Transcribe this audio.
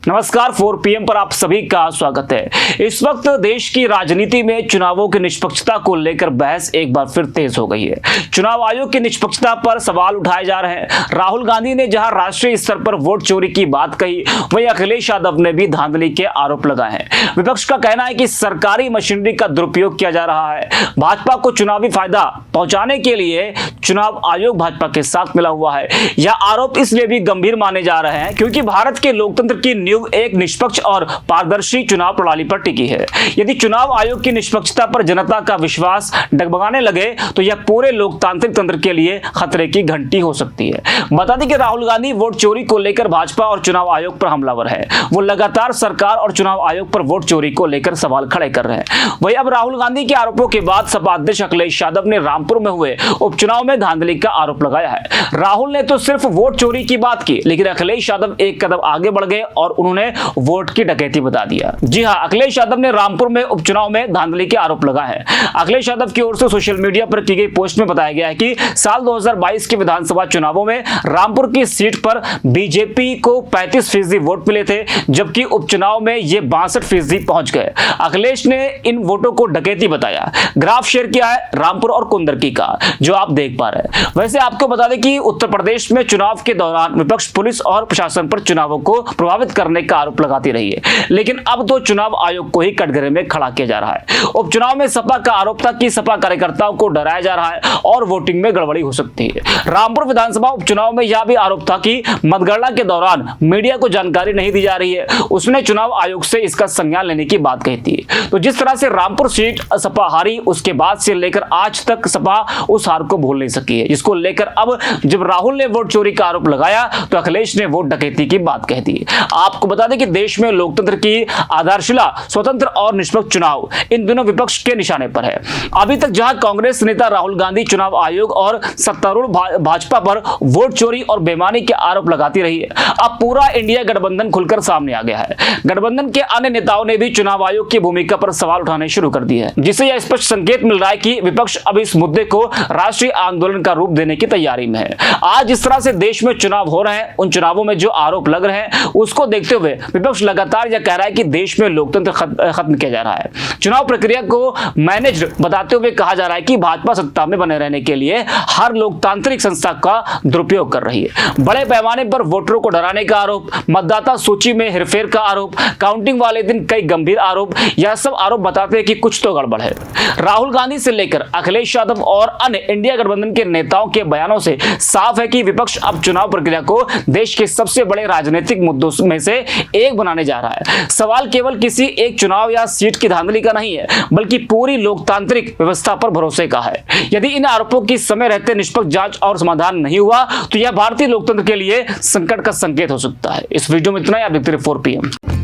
नमस्कार, 4 PM पर आप सभी का स्वागत है। इस वक्त देश की राजनीति में चुनावों की निष्पक्षता को लेकर बहस एक बार फिर तेज हो गई है। चुनाव आयोग की निष्पक्षता पर सवाल उठाए जा रहे हैं। राहुल गांधी ने जहां राष्ट्रीय स्तर पर वोट चोरी की बात कही, वहीं अखिलेश यादव ने भी धांधली के आरोप लगाए हैं। विपक्ष का कहना है कि सरकारी मशीनरी का दुरुपयोग किया जा रहा है। भाजपा को चुनावी फायदा पहुंचाने के लिए चुनाव आयोग भाजपा के साथ मिला हुआ है। यह आरोप इसलिए भी गंभीर माने जा रहे हैं क्योंकि भारत के लोकतंत्र की नींव एक निष्पक्ष और पारदर्शी चुनाव प्रणाली पर टिकी है। यदि चुनाव आयोग की निष्पक्षता पर जनता का विश्वास डगमगाने लगे तो यह पूरे लोकतांत्रिक तंत्र के लिए खतरे की घंटी हो सकती है। बता दें कि राहुल गांधी वोट चोरी को लेकर भाजपा और चुनाव आयोग पर हमलावर है। वो लगातार सरकार और चुनाव आयोग पर वोट चोरी को लेकर सवाल खड़े कर रहे हैं। वहीं अब राहुल गांधी के आरोपों के बाद सपा अध्यक्ष अखिलेश यादव ने रामपुर में हुए उपचुनाव में धांधली का आरोप लगाया है। राहुल ने तो सिर्फ वोट चोरी की बात की, लेकिन अखिलेश यादव एक कदम आगे बढ़ गए और उन्होंने वोट की डकैती बता दिया। जी हां, अखिलेश यादव ने रामपुर में उपचुनाव में धांधली के आरोप लगाए हैं। अखिलेश यादव की ओर से सोशल मीडिया पर की गई पोस्ट में बताया गया है कि साल 2022 के विधानसभा चुनावों में रामपुर की सीट पर बीजेपी को 35% वोट मिले थे, जबकि उपचुनाव में ये 62% पहुंच गए। अखिलेश ने इन वोटों को डकैती बताया। ग्राफ शेयर किया है रामपुर और कुंदरकी का, जो आप देख पा रहे हैं। वैसे आपको बता दें कि उत्तर प्रदेश में चुनाव के दौरान विपक्ष पुलिस और प्रशासन पर चुनावों को प्रभावित करने का आरोप लगाती रही है, लेकिन अब तो चुनाव आयोग को ही कटघरे में खड़ा किया जा रहा है। उपचुनाव में सपा का आरोप था कि सपा कार्यकर्ताओं को डराया जा रहा है और वोटिंग में गड़बड़ी हो सकती है। रामपुर विधानसभा उपचुनाव में यह भी आरोप था कि मतगणना के दौरान मीडिया को जानकारी नहीं दी जा रही है। उसने चुनाव आयोग से इसका संज्ञान लेने की बात कही थी। तो जिस तरह से रामपुर सीट सपा हारी, उसके बाद से लेकर आज तक सपा उस हार को भूल नहीं सकी है, जिसको लेकर अब जब राहुल ने वोट चोरी का आरोप लगाया तो अखिलेश ने वोट डकैती की बात कह दी। आपको बता दें कि देश में लोकतंत्र की आधारशिला स्वतंत्र और निष्पक्ष चुनाव, इन दोनों विपक्ष के निशाने पर है। अभी तक जहां कांग्रेस नेता राहुल गांधी चुनाव आयोग और सत्तारूढ़ भाजपा पर वोट चोरी और बेईमानी के आरोप लगाती रही है, अब पूरा इंडिया गठबंधन खुलकर सामने आ गया है। गठबंधन के अन्य नेताओं ने भी चुनाव आयोग की भूमिका पर सवाल उठाने शुरू कर दिए हैं, जिससे यह स्पष्ट संकेत मिल रहा है कि विपक्ष अब इस मुद्दे को राष्ट्रीय आंदोलन का रूप देने की तैयारी में है। आज जिस तरह से देश में चुनाव हो रहे हैं, उन चुनावों में जो आरोप लग रहे हैं, उसको देखते हुए विपक्ष लगातार यह कह रहा है कि देश में लोकतंत्र खत्म किया जा रहा है। चुनाव प्रक्रिया को मैनेज्ड बताते हुए कहा जा रहा है कि भाजपा सत्ता में बने रहने के लिए हर लोकतांत्रिक संस्था का दुरुपयोग कर रही है। बड़े पैमाने पर वोटरों को डराने का आरोप, मतदाता सूची में हेरफेर का आरोप, काउंटिंग वाले दिन कई गंभीर आरोप, यह सब आरोप बताते हैं कि कुछ तो गड़बड़ है। राहुल गांधी से लेकर अखिलेश यादव और अन्य इंडिया गठबंधन के नेताओं के बयानों से साफ है कि विपक्ष अब चुनाव प्रक्रिया को देश के सबसे बड़े राजनीतिक मुद्दों में से एक बनाने जा रहा है। सवाल केवल किसी एक चुनाव या सीट की धांधली का नहीं है, बल्कि पूरी लोकतांत्रिक व्यवस्था पर भरोसे का है। यदि इन आरोपों की समय रहते निष्पक्ष जांच और समाधान नहीं हुआ तो यह भारतीय लोकतंत्र के लिए संकट का संकेत हो सकता है। इस वीडियो में इतना ही। आप देखते रहिए 4 PM।